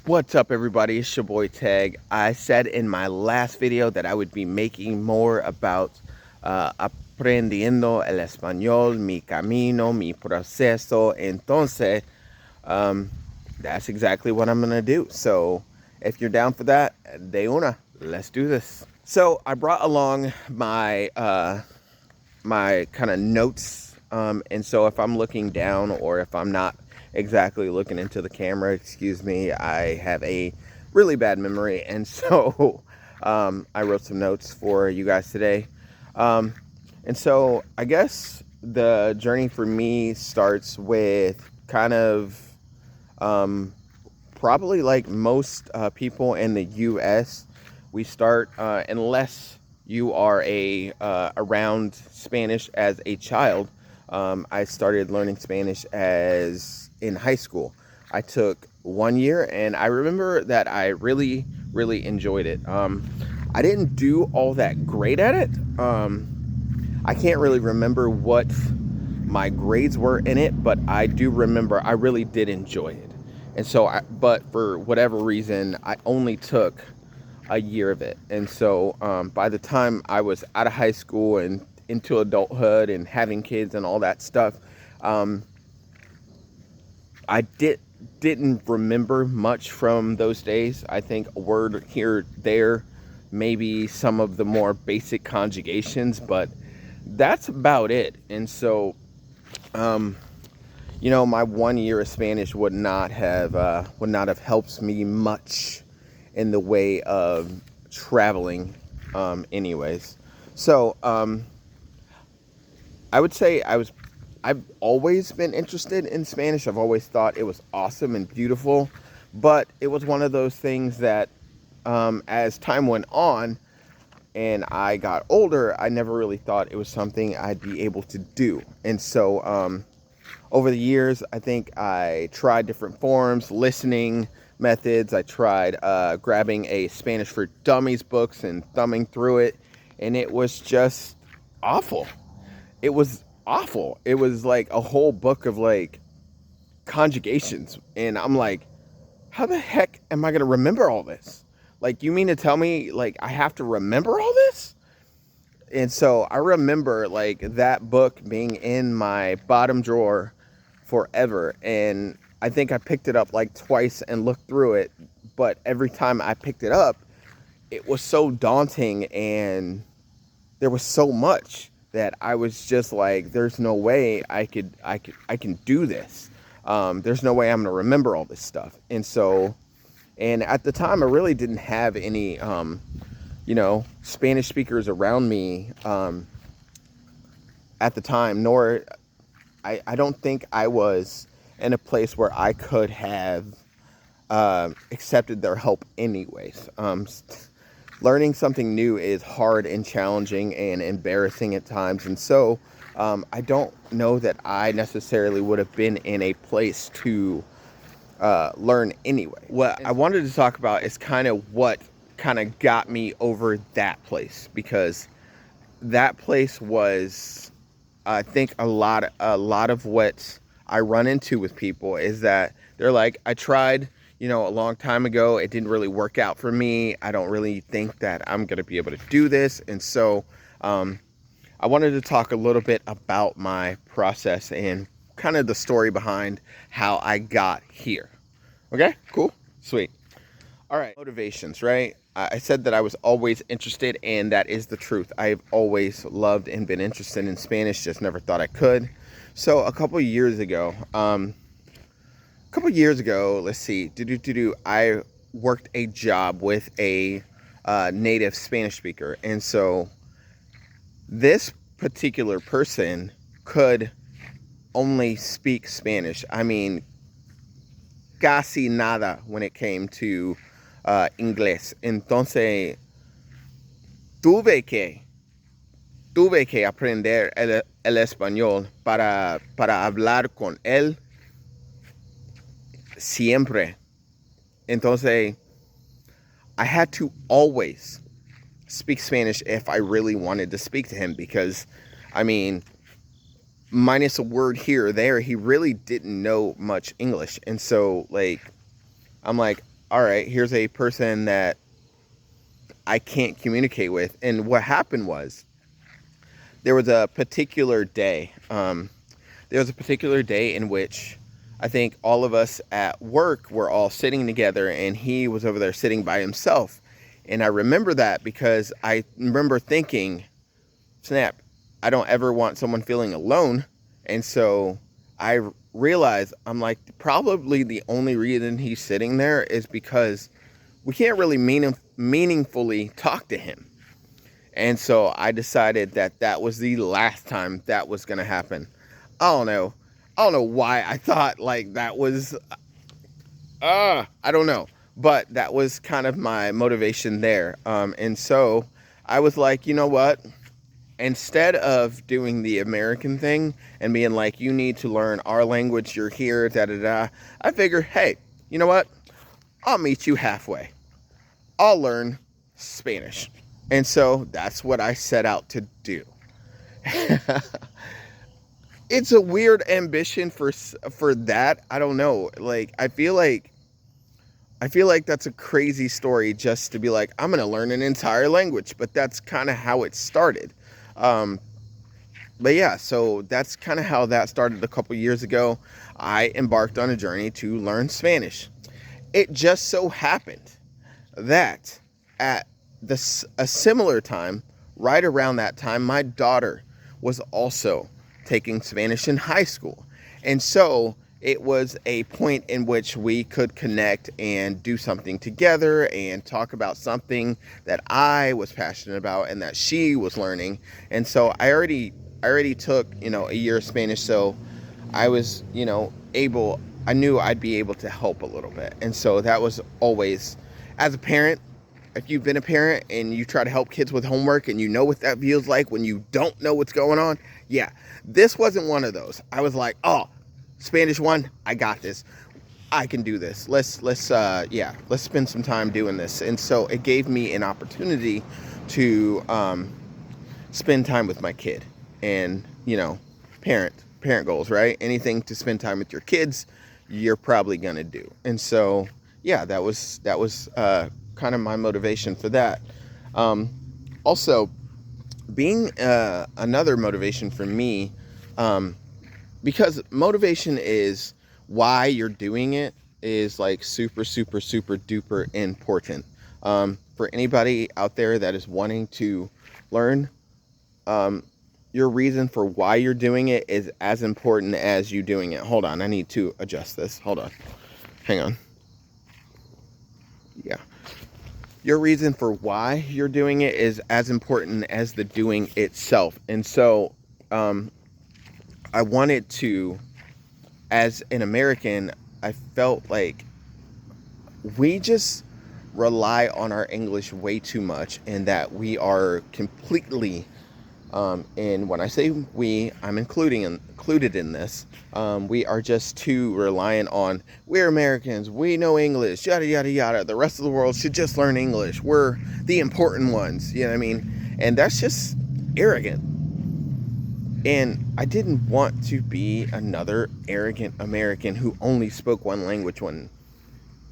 What's up, everybody? It's your boy Tag. I said in my last video that I would be making more about aprendiendo el español, mi camino, mi proceso. Entonces, um, that's exactly what I'm gonna do. So, if you're down for that, de una, let's do this. So, I brought along my my kind of notes. And so if I'm looking down or if I'm not exactly looking into the camera, excuse me, I have a really bad memory. And so I wrote some notes for you guys today. And so I guess the journey for me starts with kind of probably like most people in the U.S. We start unless you are around Spanish as a child. I started learning Spanish as in high school. I took 1 year, and I remember that I really enjoyed it. I didn't do all that great at it. I can't really remember what my grades were in it, but I do remember I really did enjoy it. And so, but for whatever reason, I only took a year of it. And so by the time I was out of high school and into adulthood and having kids and all that stuff, I didn't remember much from those days. I think a word here, there, maybe some of the more basic conjugations, but that's about it. And so, you know, my 1 year of Spanish would not have helped me much in the way of traveling, anyways. So, I would say I've always been interested in Spanish. I've always thought it was awesome and beautiful, but it was one of those things that, as time went on and I got older, I never really thought it was something I'd be able to do. And so, over the years, I think I tried different forms, listening methods. I tried grabbing a Spanish for Dummies books and thumbing through it, and it was just awful. It was awful. It was like a whole book of like conjugations, and I'm like, how the heck am I gonna remember all this? Like, you mean to tell me like I have to remember all this? And so I remember like that book being in my bottom drawer forever. And I think I picked it up like twice and looked through it. But every time I picked it up, it was so daunting and there was so much that I was just like, there's no way I can do this. There's no way I'm gonna remember all this stuff. And so, and at the time I really didn't have any Spanish speakers around me at the time, nor I don't think I was in a place where I could have accepted their help anyways. Learning something new is hard and challenging and embarrassing at times. And so I don't know that I necessarily would have been in a place to learn anyway. What I wanted to talk about is kind of what kind of got me over that place, because that place was, I think a lot of what I run into with people is that they're like, I tried, a long time ago, it didn't really work out for me. I don't really think that I'm going to be able to do this. And so I wanted to talk a little bit about my process and kind of the story behind how I got here. Okay, cool, sweet. All right, motivations, right? I said that I was always interested, and that is the truth. I've always loved and been interested in Spanish, just never thought I could. So a couple years ago, let's see, I worked a job with a native Spanish speaker. And so this particular person could only speak Spanish. I mean, casi nada when it came to inglés. Entonces, tuve que aprender el español para hablar con él siempre. Entonces, I had to always speak Spanish if I really wanted to speak to him, because, I mean, minus a word here or there, he really didn't know much English. And so, like, I'm like, all right, here's a person that I can't communicate with. And what happened was there was a particular day. There was a particular day in which I think all of us at work were all sitting together, and he was over there sitting by himself. And I remember that because I remember thinking, snap, I don't ever want someone feeling alone. And so I realized, I'm like, probably the only reason he's sitting there is because we can't really meaningfully talk to him. And so I decided that that was the last time that was going to happen. I don't know. I don't know why I thought like that was, I don't know. But that was kind of my motivation there. And so I was like, you know what? Instead of doing the American thing and being like, you need to learn our language, you're here, da da da, I figured, hey, you know what? I'll meet you halfway. I'll learn Spanish. And so that's what I set out to do. It's a weird ambition for that. I don't know. Like I feel like that's a crazy story just to be like, I'm going to learn an entire language, but that's kind of how it started. But yeah, so that's kind of how that started a couple years ago. I embarked on a journey to learn Spanish. It just so happened that at a similar time, right around that time, my daughter was also taking Spanish in high school. And so it was a point in which we could connect and do something together and talk about something that I was passionate about and that she was learning. And so I already took, a year of Spanish. So I was, I knew I'd be able to help a little bit. And so that was always, as a parent, if you've been a parent and you try to help kids with homework and you know what that feels like when you don't know what's going on. Yeah, this wasn't one of those. I was like, oh, Spanish 1, I got this. I can do this. Let's spend some time doing this. And so it gave me an opportunity to spend time with my kid. And, parent goals, right? Anything to spend time with your kids, you're probably going to do. And so, yeah, that was kind of my motivation for that. Also, being another motivation for me, because motivation is why you're doing it, is like super, super, super duper important. For anybody out there that is wanting to learn, your reason for why you're doing it is as important as you doing it. Hold on, I need to adjust this. Hold on. Hang on. Yeah. Your reason for why you're doing it is as important as the doing itself. And so, I wanted to, as an American, I felt like we just rely on our English way too much, and that we are completely, and when I say we, I'm included in this, we are just too reliant on, we're Americans, we know English, yada, yada, yada. The rest of the world should just learn English. We're the important ones, you know what I mean? And that's just arrogant. And I didn't want to be another arrogant American who only spoke one language when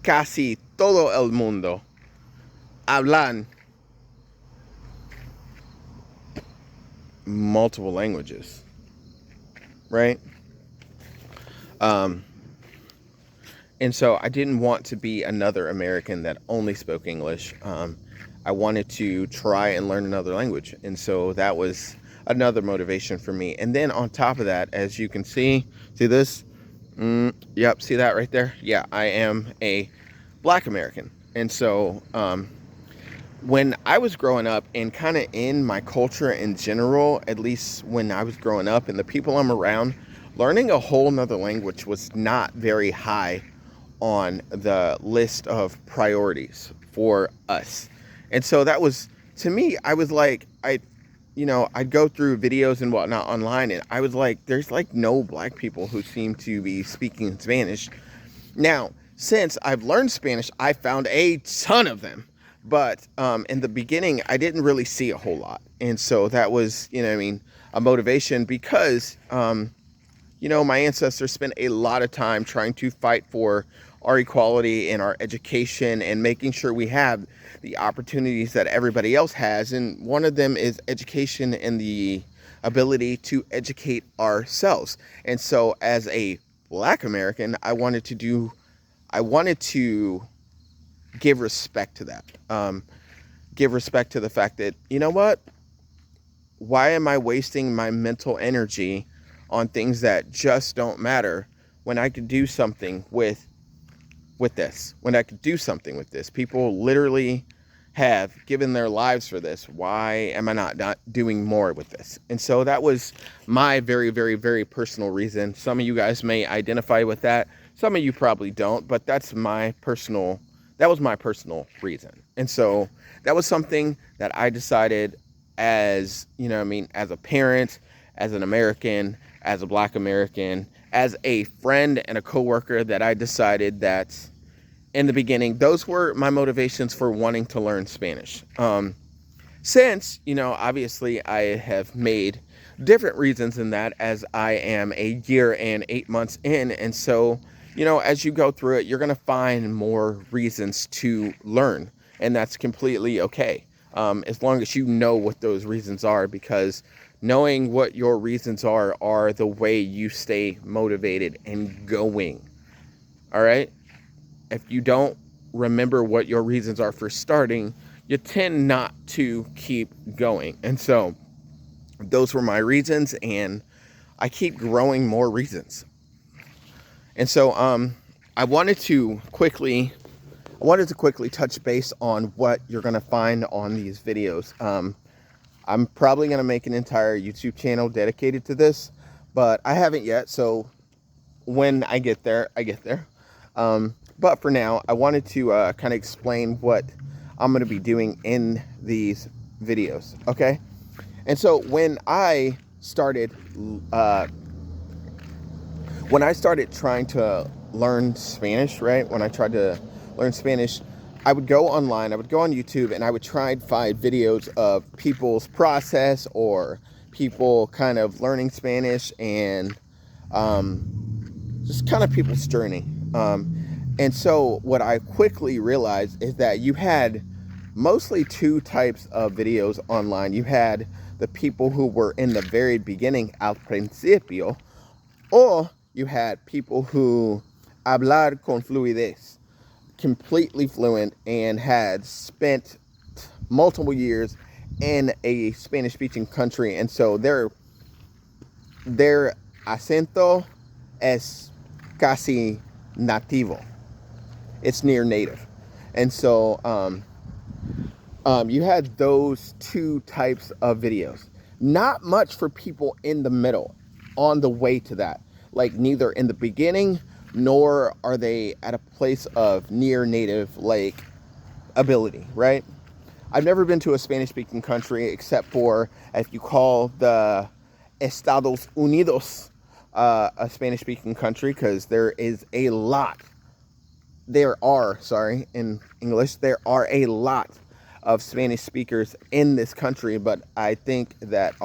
casi todo el mundo hablan multiple languages, right? And so I didn't want to be another American that only spoke English. I wanted to try and learn another language. And so that was another motivation for me. And then on top of that, as you can see this? Yep, see that right there? Yeah, I am a Black American. And so when I was growing up, and kind of in my culture in general, at least when I was growing up and the people I'm around, learning a whole nother language was not very high on the list of priorities for us. And so that was, to me, I was like, I'd go through videos and whatnot online, and I was like, there's like no Black people who seem to be speaking Spanish. Now, since I've learned Spanish, I found a ton of them. But in the beginning, I didn't really see a whole lot. And so that was, a motivation because, my ancestors spent a lot of time trying to fight for our equality and our education and making sure we have the opportunities that everybody else has. And one of them is education and the ability to educate ourselves. And so as a Black American, I wanted to give respect to that. Give respect to the fact that, you know what? Why am I wasting my mental energy on things that just don't matter when I could do something with this? When I could do something with this? People literally have given their lives for this. Why am I not doing more with this? And so that was my very, very, very personal reason. Some of you guys may identify with that. Some of you probably don't, but that was my personal reason. And so that was something that I decided as, as a parent, as an American, as a Black American, as a friend and a coworker, that I decided that in the beginning, those were my motivations for wanting to learn Spanish. Since, obviously I have made different reasons in that, as I am a year and 8 months in. And so, as you go through it, you're going to find more reasons to learn. And that's completely okay. As long as you know what those reasons are, because knowing what your reasons are the way you stay motivated and going. All right. If you don't remember what your reasons are for starting, you tend not to keep going. And so those were my reasons, and I keep growing more reasons. And so I wanted to quickly touch base on what you're going to find on these videos. I'm probably going to make an entire YouTube channel dedicated to this, but I haven't yet. So when I get there, I get there. But for now, I wanted to kind of explain what I'm going to be doing in these videos, okay? And so when I started trying to learn Spanish, right? When I tried to learn Spanish, I would go online, I would go on YouTube, and I would try and find videos of people's process or people kind of learning Spanish, and just kind of people's journey. And so what I quickly realized is that you had mostly two types of videos online. You had the people who were in the very beginning, al principio, or you had people who hablar con fluidez, completely fluent, and had spent multiple years in a Spanish-speaking country. And so their acento es casi nativo. It's near native. And so you had those two types of videos. Not much for people in the middle, on the way to that. Like, neither in the beginning, nor are they at a place of near native, like, ability, right? I've never been to a Spanish-speaking country, except for, if you call the Estados Unidos a Spanish-speaking country, because there are a lot of Spanish speakers in this country, but I think that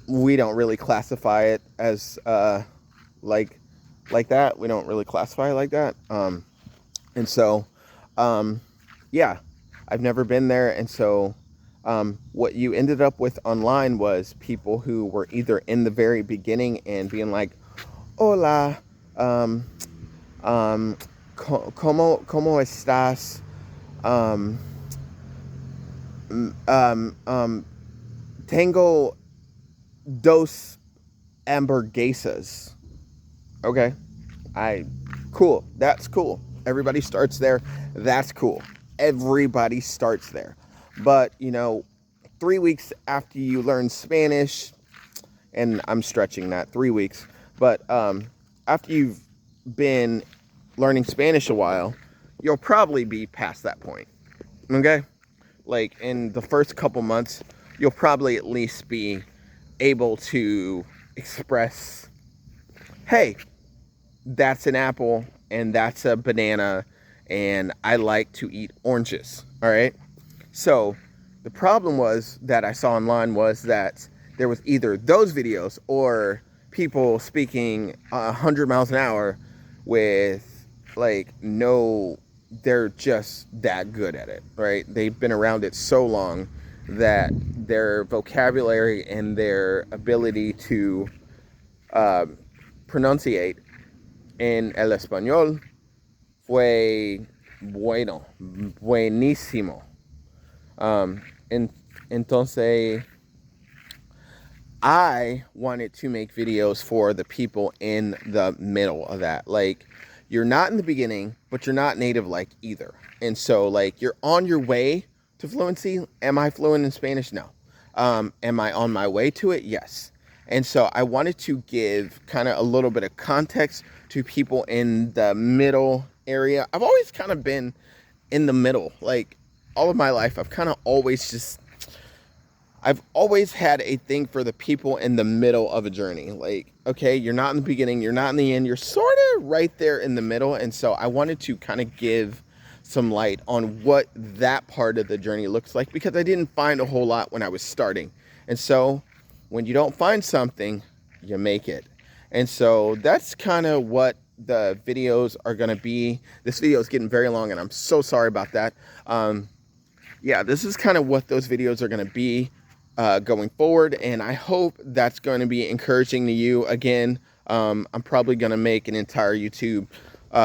we don't really classify it as like that. We don't really classify it like that. And so yeah, I've never been there. And so what you ended up with online was people who were either in the very beginning and being like, hola, ¿Cómo estás? Tengo dos hamburguesas. Okay. Cool. That's cool. Everybody starts there. That's cool. Everybody starts there. But, 3 weeks after you learn Spanish, and I'm stretching that, 3 weeks, but after you've been learning Spanish a while, you'll probably be past that point. Okay? Like, in the first couple months, you'll probably at least be able to express, hey, that's an apple and that's a banana and I like to eat oranges. All right? So the problem was that I saw online was that there was either those videos or people speaking 100 miles an hour with like no, they're just that good at it, right? They've been around it so long that their vocabulary and their ability to pronunciate en el español fue buenísimo. Entonces, I wanted to make videos for the people in the middle of that. Like, you're not in the beginning, but you're not native like either. And so, like, you're on your way to fluency. Am I fluent in Spanish? No. Am I on my way to it? Yes. And so I wanted to give kind of a little bit of context to people in the middle area. I've always kind of been in the middle. Like, all of my life, I've always had a thing for the people in the middle of a journey. Like, okay, you're not in the beginning, you're not in the end, you're sort of right there in the middle. And so I wanted to kind of give some light on what that part of the journey looks like, because I didn't find a whole lot when I was starting. And so when you don't find something, you make it. And so that's kind of what the videos are going to be. This video is getting very long and I'm so sorry about that. Yeah, this is kind of what those videos are going to be going forward, and I hope that's going to be encouraging to you. Again, I'm probably going to make an entire YouTube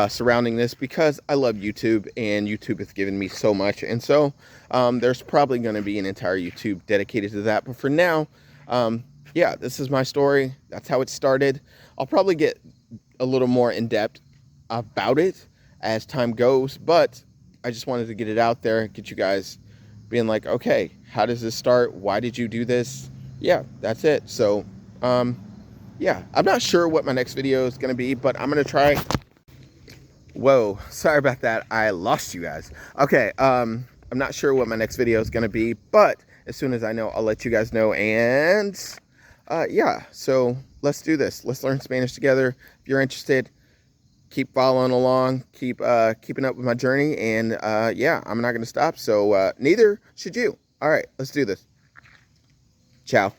surrounding this, because I love YouTube and YouTube has given me so much. And so there's probably going to be an entire YouTube dedicated to that. But for now, yeah, this is my story. That's how it started. I'll probably get a little more in depth about it as time goes, but I just wanted to get it out there, get you guys being like, okay, how does this start? Why did you do this? Yeah, that's it. So, yeah, I'm not sure what my next video is going to be, but I'm going to try. Whoa, sorry about that. I lost you guys. Okay, I'm not sure what my next video is going to be, but as soon as I know, I'll let you guys know. And yeah, so let's do this. Let's learn Spanish together. If you're interested, keep following along, keep keeping up with my journey, and yeah, I'm not going to stop, so neither should you. All right, let's do this. Ciao.